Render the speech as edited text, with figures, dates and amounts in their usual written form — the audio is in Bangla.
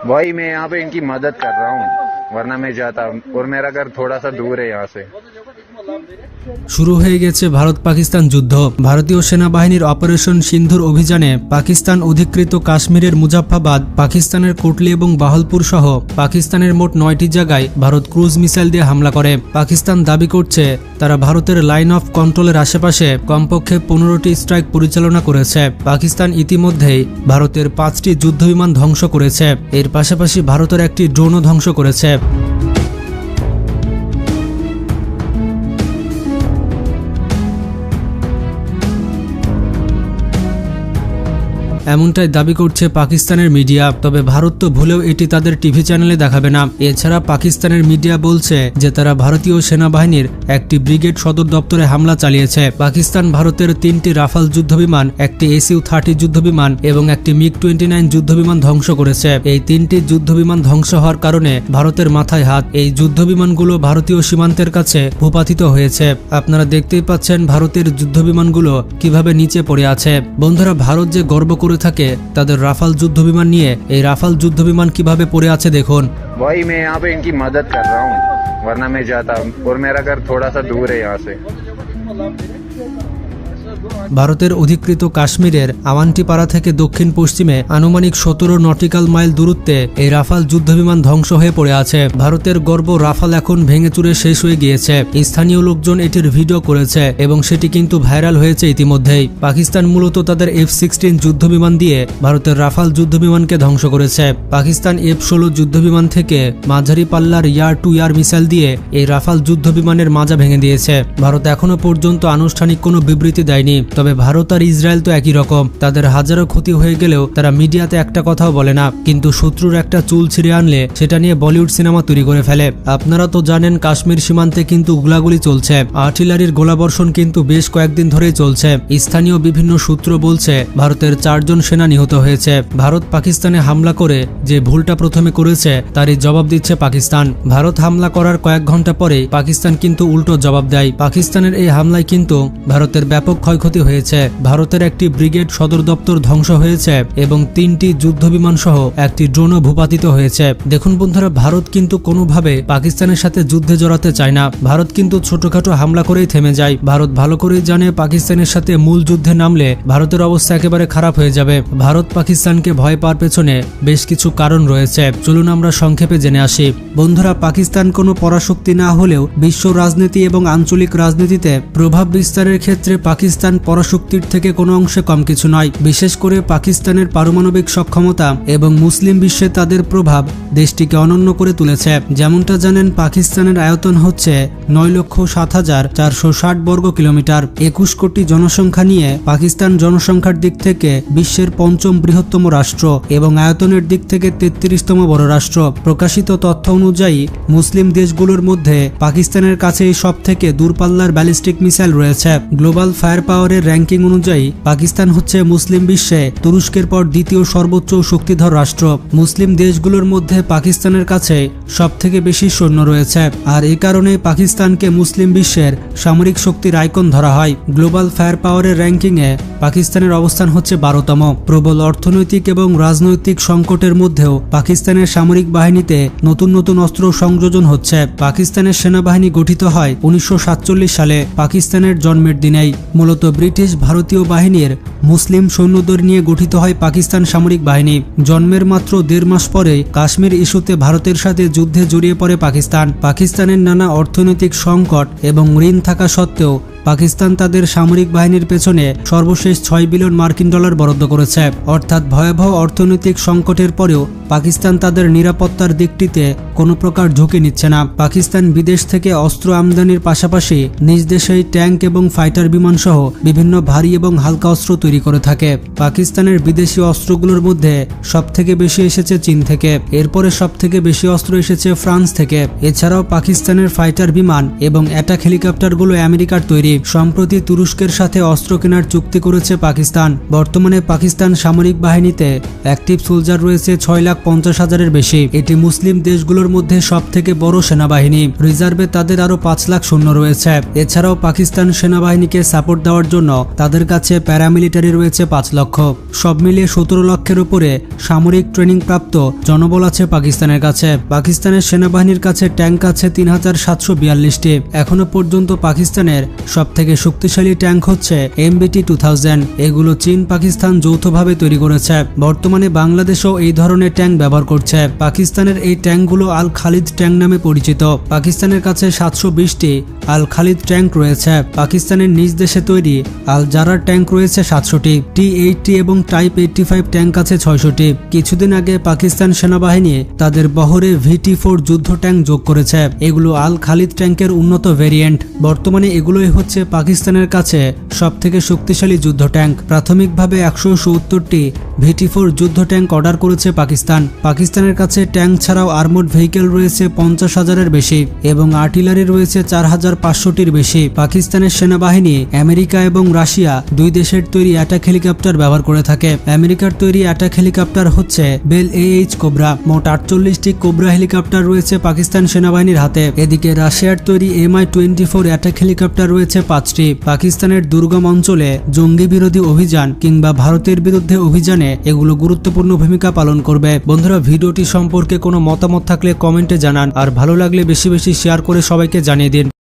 भाई मैं यहाँ पे इनकी मदद कर रहा हूँ, वरना मैं जाता, और मेरा घर थोड़ा सा दूर है यहाँ से। শুরু হয়ে গেছে ভারত পাকিস্তান যুদ্ধ। ভারতীয় সেনাবাহিনীর অপারেশন সিন্ধুর অভিযানে পাকিস্তান অধিকৃত কাশ্মীরের মুজাফফরাবাদ, পাকিস্তানের কোটলি এবং বাহলপুর সহ পাকিস্তানের মোট 9টি জায়গায় ভারত ক্রুজ মিসাইল দিয়ে হামলা করে। পাকিস্তান দাবি করছে তারা ভারতের লাইন অফ কন্ট্রোলের আশেপাশে কমপক্ষে 15টি স্ট্রাইক পরিচালনা করেছে। পাকিস্তান ইতিমধ্যেই ভারতের 5টি যুদ্ধবিমান ধ্বংস করেছে। এর পাশাপাশি ভারতের একটি ড্রোনও ধ্বংস করেছে। এমনটাই দাবি করছে পাকিস্তানের মিডিয়া। তবে ভারত তো ভুলেও এটি তাদের টিভি চ্যানেলে দেখাবে না। এছাড়া পাকিস্তানের মিডিয়া বলছে যে তারা ভারতীয় সেনাবাহিনীর একটি ব্রিগেড সদর দপ্তরে হামলা চালিয়েছে। পাকিস্তান ভারতের 3টি রাফাল যুদ্ধবিমান, একটি SU-30 যুদ্ধবিমান এবং একটি MiG-29 যুদ্ধবিমান ধ্বংস করেছে। এই 3টি যুদ্ধবিমান ধ্বংস হওয়ার কারণে ভারতের মাথায় হাত। এই যুদ্ধবিমানগুলো ভারতীয় সীমান্তের কাছে ভূপাতিত হয়েছে। আপনারা দেখতেই পাচ্ছেন ভারতের যুদ্ধবিমানগুলো কিভাবে নিচে পড়ে আছে। বন্ধুরা, ভারত যে গর্ব করে থাকে তাদের রাফাল যুদ্ধবিমান নিয়ে, এই রাফাল যুদ্ধবিমান কিভাবে পড়ে আছে দেখুন। भाई मैं यहाँ पे इनकी मदद कर रहा हूँ, वरना मैं जाता, और मेरा घर थोड़ा सा दूर है यहाँ से। ভারতের অধিকৃত কাশ্মীরের আওয়ান্টিপাড়া থেকে দক্ষিণ পশ্চিমে আনুমানিক 17 নটিক্যাল মাইল দূরত্বে এই রাফাল যুদ্ধবিমান ধ্বংস হয়ে পড়ে আছে। ভারতের গর্ব রাফাল এখন ভেঙে চুরে শেষ হয়ে গিয়েছে। স্থানীয় লোকজন এটির ভিডিও করেছে এবং সেটি কিন্তু ভাইরাল হয়েছে ইতিমধ্যেই। পাকিস্তান মূলত তাদের F-16 যুদ্ধবিমান দিয়ে ভারতের রাফাল যুদ্ধবিমানকে ধ্বংস করেছে। পাকিস্তান F-16 যুদ্ধবিমান থেকে মাঝারি পাল্লার ইয়ার টু ইয়ার মিসাইল দিয়ে এই রাফাল যুদ্ধবিমানের মাজা ভেঙে দিয়েছে। ভারত এখনো পর্যন্ত আনুষ্ঠানিক কোনো বিবৃতি দেয়নি। তবে ভারত আর ইসরায়েল তো একই রকম, তাদের হাজারো ক্ষতি হয়ে গেলেও তারা মিডিয়াতে একটা কথাও বলে না। কিন্তু শত্রুর একটা চুল ছিঁড়ে আনলে সেটা নিয়ে বলিউড সিনেমা তৈরি করে ফেলে। আপনারা তো জানেন কাশ্মীর সীমান্তে কিন্তু গোলাগুলি চলছে, আর্টিলারির গোলাবর্ষণ কিন্তু বেশ কয়েকদিন ধরেই চলছে। স্থানীয় বিভিন্ন সূত্র বলছে ভারতের 4 জন সেনা নিহত হয়েছে। ভারত পাকিস্তানে হামলা করে যে ভুলটা প্রথমে করেছে তারই জবাব দিচ্ছে পাকিস্তান। ভারত হামলা করার কয়েক ঘন্টা পরে পাকিস্তান কিন্তু উল্টো জবাব দেয়। পাকিস্তানের এই হামলায় কিন্তু ভারতের ব্যাপক ক্ষয়ক্ষতি হয়েছে। ভারতের একটি ব্রিগেড সদর দপ্তর ধ্বংস হয়েছে এবং 3টি যুদ্ধবিমান সহ একটি ড্রোনও ভূপাতিত হয়েছে। দেখুন বন্ধুরা, ভারত কিন্তু কোনোভাবে পাকিস্তানের সাথে যুদ্ধে জড়াতে চায় না। ভারত কিন্তু ছোটখাটো হামলা করেই থেমে যায়। ভারত ভালো করেই জানে পাকিস্তানের সাথে মূল যুদ্ধে নামলে ভারতের অবস্থা একেবারে খারাপ হয়ে যাবে। ভারত পাকিস্তানকে ভয় পাওয়ার পেছনে বেশ কিছু কারণ রয়েছে। চলুন আমরা সংক্ষেপে জেনে আসি। বন্ধুরা, পাকিস্তান কোনো পরাশক্তি না হলেও বিশ্ব রাজনীতি এবং আঞ্চলিক রাজনীতিতে প্রভাব বিস্তারের ক্ষেত্রে পাকিস্তান পরাশক্তির থেকে কোনো অংশে কম কিছু নয়। বিশেষ করে পাকিস্তানের পারমাণবিক সক্ষমতা এবং মুসলিম বিশ্বে তাদের প্রভাব দেশটিকে অনন্য করে তুলেছে। যেমনটা জানেন, পাকিস্তানের আয়তন হচ্ছে 9,07,460 বর্গ কিলোমিটার। 21 কোটি জনসংখ্যা নিয়ে পাকিস্তান জনসংখ্যার দিক থেকে বিশ্বের 5ম বৃহত্তম রাষ্ট্র এবং আয়তনের দিক থেকে 33তম বড় রাষ্ট্র। প্রকাশিত তথ্য অনুযায়ী মুসলিম দেশগুলোর মধ্যে পাকিস্তানের কাছেই সব থেকে দূরপাল্লার ব্যালিস্টিক মিসাইল রয়েছে। গ্লোবাল ফায়ার পাওয়ারের র্যাঙ্কিং অনুযায়ী পাকিস্তান হচ্ছে মুসলিম বিশ্বে তুরস্কের পর দ্বিতীয় সর্বোচ্চ শক্তিধর রাষ্ট্র। মুসলিম দেশগুলোর মধ্যে পাকিস্তানের কাছে সব থেকে বেশি সৈন্য রয়েছে, আর এ কারণে পাকিস্তানকে মুসলিম বিশ্বের সামরিক শক্তির আইকন ধরা হয়। গ্লোবাল ফায়ার পাওয়ারের র্যাঙ্কিংয়ে পাকিস্তানের অবস্থান হচ্ছে 12তম। প্রবল অর্থনৈতিক এবং রাজনৈতিক সংকটের মধ্যেও পাকিস্তানের সামরিক বাহিনীতে নতুন নতুন অস্ত্র সংযোজন হচ্ছে। পাকিস্তানের সেনাবাহিনী গঠিত হয় 1947 সালে পাকিস্তানের জন্মের দিনেই। মূলত ব্রিটিশ ভারতীয় বাহিনীর মুসলিম সৈন্যদের নিয়ে গঠিত হয় পাকিস্তান সামরিক বাহিনী। জন্মের মাত্র 1.5 মাস পরে কাশ্মীর ইস্যুতে ভারতের সাথে যুদ্ধে জড়িয়ে পড়ে পাকিস্তান। পাকিস্তানের নানা অর্থনৈতিক সংকট এবং ঋণ থাকা সত্ত্বেও পাকিস্তান তাদের সামরিক বাহিনীর পেছনে সর্বশেষ $6 বিলিয়ন বরাদ্দ করেছে। অর্থাৎ ভয়াবহ অর্থনৈতিক সংকটের পরেও পাকিস্তান তাদের নিরাপত্তার দিকটিতে কোনো প্রকার ঝুঁকি নিচ্ছে না। পাকিস্তান বিদেশ থেকে অস্ত্র আমদানির পাশাপাশি নিজ দেশেই ট্যাঙ্ক এবং ফাইটার বিমান সহ বিভিন্ন ভারী এবং হালকা অস্ত্র তৈরি করে থাকে। পাকিস্তানের বিদেশি অস্ত্রগুলোর মধ্যে সবথেকে বেশি এসেছে চীন থেকে, এরপরে সবথেকে বেশি অস্ত্র এসেছে ফ্রান্স থেকে। এছাড়াও পাকিস্তানের ফাইটার বিমান এবং অ্যাটাক হেলিকপ্টারগুলো আমেরিকার তৈরি। সম্প্রতি তুরস্কের সাথে অস্ত্র কেনার চুক্তি করেছে পাকিস্তান। বর্তমানে পাকিস্তান সামরিক বাহিনীতে অ্যাক্টিভ সোলজার রয়েছে 6,50,000-এর বেশি। এটি মুসলিম দেশগুলোর মধ্যে সবথেকে বড় সেনাবাহিনী। রিজার্ভে তাদের আরো 5 লাখ সৈন্য রয়েছে। এছাড়াও পাকিস্তান সেনাবাহিনীকে সাপোর্ট দেওয়ার জন্য তাদের কাছে প্যারামিলিটারি রয়েছে 5 লক্ষ। সব মিলিয়ে 17 লক্ষের উপরে সামরিক ট্রেনিং প্রাপ্ত জনবল আছে পাকিস্তানের কাছে। পাকিস্তানের সেনাবাহিনীর কাছে ট্যাঙ্ক আছে 3,742টি। এখনো পর্যন্ত পাকিস্তানের সবথেকে শক্তিশালী ট্যাঙ্ক হচ্ছে MBT-2000। এগুলো চীন পাকিস্তান যৌথভাবে তৈরি করেছে। বর্তমানে বাংলাদেশও এই ধরনের ট্যাঙ্ক ব্যবহার করছে। পাকিস্তানের এই ট্যাঙ্কগুলো আল খালিদ ট্যাঙ্ক নামে পরিচিত। পাকিস্তানের কাছে 720টি আল খালিদ ট্যাঙ্ক রয়েছে। পাকিস্তানের নিজ দেশে তৈরি আল জারার ট্যাঙ্ক রয়েছে 700টি। T-80 এবং টাইপ 85 ট্যাঙ্ক আছে 600টি। কিছুদিন আগে পাকিস্তান সেনাবাহিনী তাদের বহরে VT-4 যুদ্ধ ট্যাঙ্ক যোগ করেছে। এগুলো আল খালিদ ট্যাঙ্কের উন্নত ভেরিয়েন্ট। বর্তমানে এগুলোই হচ্ছে পাকিস্তানের কাছে সবথেকে শক্তিশালী যুদ্ধ ট্যাঙ্ক। প্রাথমিকভাবে 170টি VT-4 যুদ্ধ ট্যাঙ্ক অর্ডার করেছে পাকিস্তান। পাকিস্তানের কাছে ট্যাঙ্ক ছাড়াও আর্মড ভেহিকেল রয়েছে 50,000-এর বেশি এবং আর্টিলারি রয়েছে 4,500টির বেশি। পাকিস্তানের সেনাবাহিনী আমেরিকা এবং রাশিয়া দুই দেশের তৈরি অ্যাটাক হেলিকপ্টার ব্যবহার করে থাকে। আমেরিকার তৈরি অ্যাটাক হেলিকপ্টার হচ্ছে বেল AH কোবরা। মোট 48টি কোবরা হেলিকপ্টার রয়েছে পাকিস্তান সেনাবাহিনীর হাতে। এদিকে রাশিয়ার তৈরি Mi-24 অ্যাটাক হেলিকপ্টার রয়েছে 5টি। পাকিস্তানের দুর্গম অঞ্চলে জঙ্গি বিরোধী অভিযান কিংবা ভারতের বিরুদ্ধে অভিযানে এগুলো গুরুত্বপূর্ণ ভূমিকা পালন করবে। বন্ধুরা, ভিডিওটি সম্পর্কে কোনো মতামত থাকলে কমেন্টে জানান, আর ভালো লাগলে বেশি বেশি শেয়ার করে সবাইকে জানিয়ে দিন।